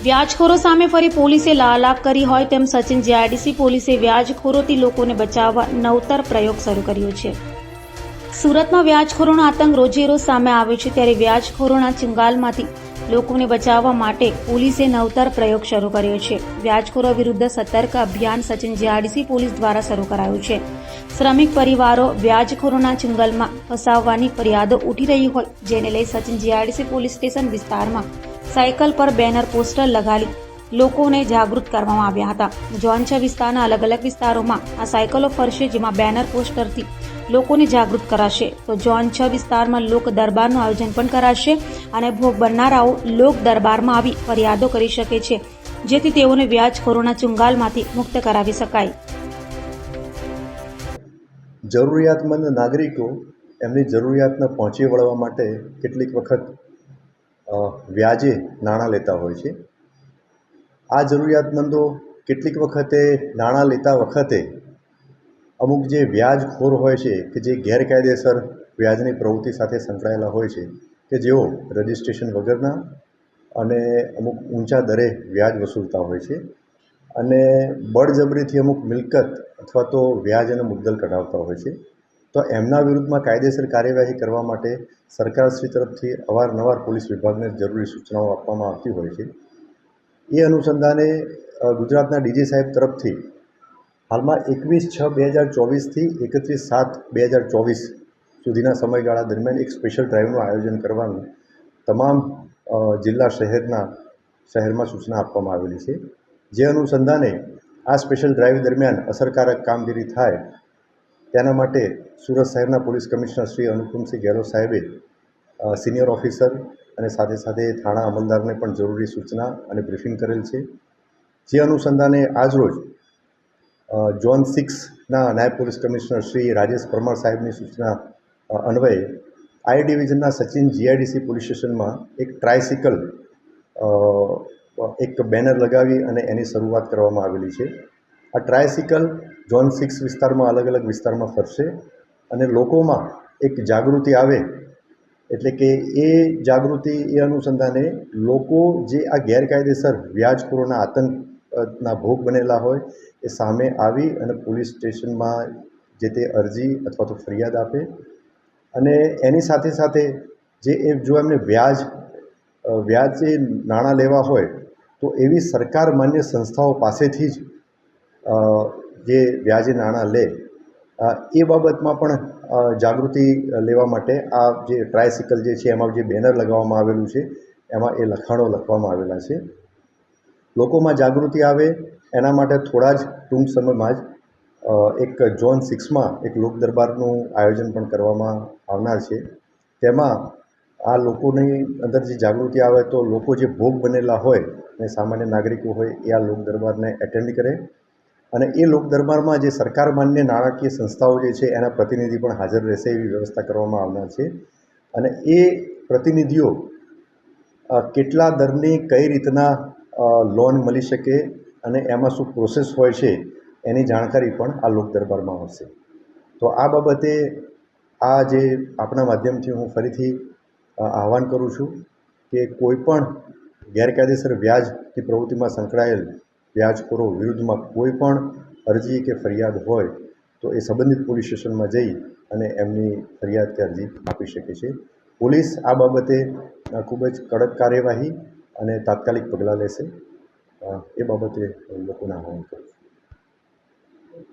વ્યાજખોરો સામે ફરી પોલીસે લાલાક કરી હોય તેમ સચિન જીઆઈડીસી પોલીસે વ્યાજખોરોથી લોકોને બચાવવા નવતર પ્રયોગ શરૂ કર્યો છે। સુરતમાં વ્યાજખોરોનો આતંક રોજેરોજ સામે આવ્યો છે, ત્યારે વ્યાજખોરોના ચુંગાલમાંથી લોકોને બચાવવા માટે પોલીસે નવતર પ્રયોગ શરૂ કર્યો છે। વ્યાજખોરો વિરુદ્ધ સતર્ક અભિયાન સચિન જીઆઈડીસી પોલીસ દ્વારા શરૂ કરાયું છે। શ્રમિક પરિવારો વ્યાજખોરોના ચુંગલમાં ફસાવવાની ફરિયાદો ઉઠી રહી હોય, જેને લઈ સચિન જીઆઈડીસી પોલીસ સ્ટેશન વિસ્તારમાં સાયકલ પર બેનર પોસ્ટર લગાડી લોકોને જાગૃત કરવામાં આવ્યા હતા। ઝોન 6 વિસ્તારના અલગ અલગ વિસ્તારોમાં આ સાયકલો ફરશે, જેમાં બેનર પોસ્ટરથી લોકોને જાગૃત કરાશે। તો ઝોન 6 વિસ્તારમાં લોક દરબારનું આયોજન પણ કરાશે અને ભોગ બનનારાઓ લોક દરબારમાં આવી ફરિયાદો કરી શકે છે, જેથી તેઓને વ્યાજખોરોના ચુંગાલમાંથી મુક્ત કરાવી શકાય। જરૂરિયાતમંદ નાગરિકો એમની જરૂરિયાતને પહોંચી વળવા માટે કેટલીક વખત વ્યાજે નાણાં લેતા હોય છે। આ જરૂરિયાતમંદો કેટલીક વખતે નાણાં લેતા વખતે અમુક જે વ્યાજખોર હોય છે કે જે ગેરકાયદેસર વ્યાજની પ્રવૃત્તિ સાથે સંકળાયેલા હોય છે, કે જેઓ રજિસ્ટ્રેશન વગરના અને અમુક ઊંચા દરે વ્યાજ વસૂલતા હોય છે અને બળજબરીથી અમુક મિલકત અથવા તો વ્યાજ અને મુદ્દલ કઢાવતા હોય છે। તો એમના વિરુદ્ધમાં કાયદેસર કાર્યવાહી કરવા માટે સરકારશ્રી તરફથી અવારનવાર પોલીસ વિભાગને જરૂરી સૂચનાઓ આપવામાં આવતી હોય છે। એ અનુસંધાને ગુજરાતના ડીજી સાહેબ તરફથી હાલમાં 21/6/2024થી 31/7/2024 સુધીના સમયગાળા દરમિયાન એક સ્પેશિયલ ડ્રાઈવનું આયોજન કરવાનું તમામ જિલ્લા શહેરમાં સૂચના આપવામાં આવેલી છે। જે અનુસંધાને આ સ્પેશિયલ ડ્રાઈવ દરમિયાન અસરકારક કામગીરી થાય તેના માટે સુરત શહેરના પોલીસ કમિશનર શ્રી અનુપમસિંહ ગેહલોત સાહેબે સિનિયર ઓફિસર અને સાથે સાથે થાણા અમલદારને પણ જરૂરી સૂચના અને બ્રીફિંગ કરેલ છે। જે અનુસંધાને આજરોજ ઝોન 6ના નાયબ પોલીસ કમિશનર શ્રી રાજેશ પરમાર સાહેબની સૂચના અન્વયે આઈ ડિવિઝનના સચિન જીઆઈડીસી પોલીસ સ્ટેશનમાં એક ટ્રાયસિકલ એક બેનર લગાવી અને એની શરૂઆત કરવામાં આવેલી છે। આ ટ્રાયસિકલ ઝોન 6 વિસ્તારમાં અલગ અલગ વિસ્તારમાં ફરશે અને લોકોમાં એક જાગૃતિ આવે, એટલે કે એ જાગૃતિ એ અનુસંધાને લોકો જે આ ગેરકાયદેસર વ્યાજખોરોના આતંકના ભોગ બનેલા હોય એ સામે આવી અને પોલીસ સ્ટેશનમાં જે તે અરજી અથવા તો ફરિયાદ આપે અને એની સાથે સાથે જો એમને વ્યાજે નાણાં લેવા હોય તો એવી સરકાર માન્ય સંસ્થાઓ પાસેથી જ જે વ્યાજે નાણાં લે એ બાબતમાં પણ જાગૃતિ લેવા માટે આ જે ટ્રાયસિકલ જે છે એમાં જે બેનર લગાવવામાં આવેલું છે એમાં એ લખાણો લખવામાં આવેલા છે। લોકોમાં જાગૃતિ આવે એના માટે થોડા જ ટૂંક સમયમાં જ એક ઝોન 6માં એક લોક દરબારનું આયોજન પણ કરવામાં આવનાર છે। તેમાં આ લોકોની અંદર જે જાગૃતિ આવે તો લોકો જે ભોગ બનેલા હોય અને સામાન્ય નાગરિકો હોય એ આ લોક દરબારને એટેન્ડ કરે અને એ લોક દરબારમાં જે સરકાર માન્ય નાણાકીય સંસ્થાઓ જે છે એના પ્રતિનિધિ પણ હાજર રહેશે એવી વ્યવસ્થા કરવામાં આવનાર છે। અને એ પ્રતિનિધિઓ કેટલા દરની કઈ રીતના લોન મળી શકે અને એમાં શું પ્રોસેસ હોય છે એની જાણકારી પણ આ લોક દરબારમાં હશે। તો આ બાબતે આ જે આપણા માધ્યમથી હું ફરીથી આહવાન કરું છું કે કોઈ પણ ગેરકાયદેસર વ્યાજની પ્રવૃત્તિમાં સંકળાયેલ વ્યાજખોરો વિરુદ્ધમાં કોઈ પણ અરજી કે ફરિયાદ હોય તો એ સંબંધિત પોલીસ સ્ટેશનમાં જઈ અને એમની ફરિયાદ કે અરજી આપી શકે છે। પોલીસ આ બાબતે ખૂબ જ કડક કાર્યવાહી અને તાત્કાલિક પગલાં લેશે, એ બાબતે લોકોને આહવાન કરું છું।